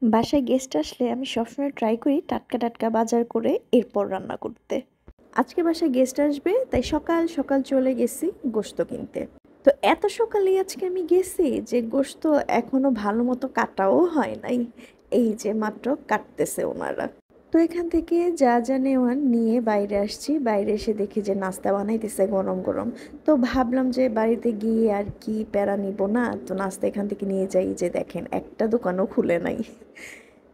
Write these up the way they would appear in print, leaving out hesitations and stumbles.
বাসায় গেস্ট আসলে আমি সবসময় ট্রাই করি টাটকা টাটকা বাজার করে এরপর রান্না করতে। আজকে বাসায় গেস্ট আসবে তাই সকাল সকাল চলে গেছি গোশত কিনতে। তো এত সকালেই আজকে আমি গেছি যে গোশত এখনো ভালো মতো কাটাও হয় নাই। এই যে মাত্র কাটতেছে ওনারা। তো এখান থেকে যা যা নেওয়ার নিয়ে বাইরে আসছি, বাইরে এসে দেখি যে নাস্তা বানাইতেছে গরম গরম। তো ভাবলাম যে বাড়িতে গিয়ে আর কি প্যারা নিব না, তো নাস্তা এখান থেকে নিয়ে যাই। যে দেখেন একটা দোকানও খুলে নাই।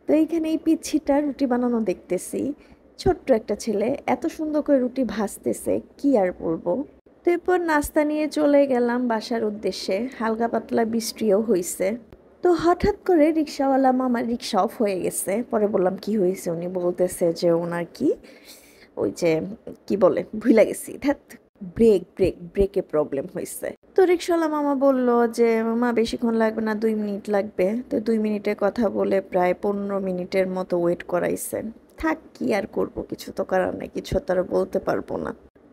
তো এইখানে এই পিচ্ছিটা রুটি বানানো দেখতেছি। ছোট্ট একটা ছেলে এত সুন্দর করে রুটি ভাজতেছে, কি আর বলবো। তো এরপর নাস্তা নিয়ে চলে গেলাম বাসার উদ্দেশ্যে। হালকা পাতলা বৃষ্টিও হইছে। তো হঠাৎ করে রিক্সাওয়ালা মামার রিক্সা অফ হয়ে গেছে। পরে বললাম কি হয়েছে, উনি বলতেছে যে ওনার কি ওই যে কি বলে ভুলে গেছি, ধ্যাত, ব্রেকে প্রবলেম হয়েছে। তো রিক্সাওয়ালা মামা বলল যে মামা বেশিক্ষণ লাগবে না, 2 মিনিট লাগবে। তো 2 মিনিটের কথা বলে প্রায় 15 মিনিটের মতো ওয়েট করাইছে। থাক, কি আর করব, কিছু তো করার নাই, কিছু তো আর বলতে পারবো না।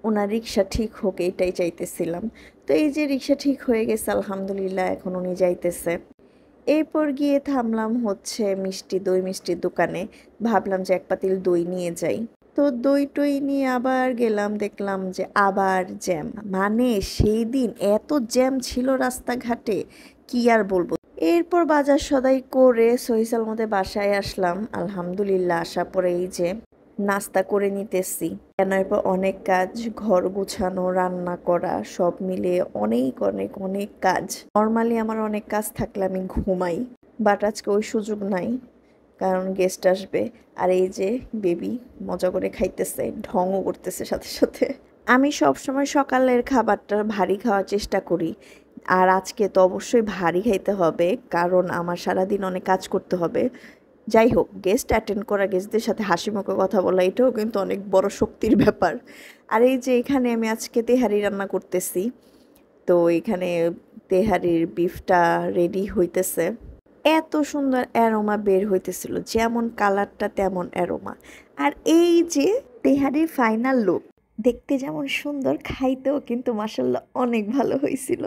ওনার রিক্সা ঠিক হোক এইটাই চাইতেছিলাম। তো এই যে রিক্সা ঠিক হয়ে গেছে আলহামদুলিল্লাহ, এখন উনি যাইতেছে। এরপর গিয়ে থামলাম হচ্ছে দই মিষ্টির দোকানে। ভাবলাম যে এক পাতিল দই নিয়ে যাই। তো দই টই নিয়ে আবার গেলাম, দেখলাম যে আবার জ্যাম। মানে সেই দিন এত জ্যাম ছিল রাস্তাঘাটে, কি আর বলবো। এরপর বাজার সদাই করে সহিসাল মধ্যে বাসায় আসলাম আলহামদুলিল্লাহ। আসার পরে এই যে নাস্তা করে নিতেছি। কেন এরপর অনেক কাজ, ঘর গুছানো, রান্না করা, সব মিলিয়ে অনেক অনেক অনেক কাজ। নর্মালি আমার অনেক কাজ থাকলে আমি ঘুমাই, বাট আজকে ওই সুযোগ নাই, কারণ গেস্ট আসবে। আর এই যে বেবি মজা করে খাইতেছে, ঢংও করতেছে সাথে সাথে। আমি সব সময় সকালের খাবারটা ভারী খাওয়ার চেষ্টা করি। আর আজকে তো অবশ্যই ভারী খাইতে হবে, কারণ আমার সারাদিন অনেক কাজ করতে হবে। যাই হোক, গেস্ট অ্যাটেন্ড করা, গেস্টদের সাথে হাসি মুখে কথা বলা, এটাও কিন্তু অনেক বড় শক্তির ব্যাপার। আর এই যে এখানে আমি আজকে তেহারি রান্না করতেছি। তো এখানে তেহারির বিফটা রেডি হইতেছে। এত সুন্দর অ্যারোমা বের হইতেছিল, যেমন কালারটা তেমন অ্যারোমা। আর এই যে তেহারির ফাইনাল লুক, দেখতে যেমন সুন্দর, খাইতেও কিন্তু মাসাল্লাহ অনেক ভালো হয়েছিল।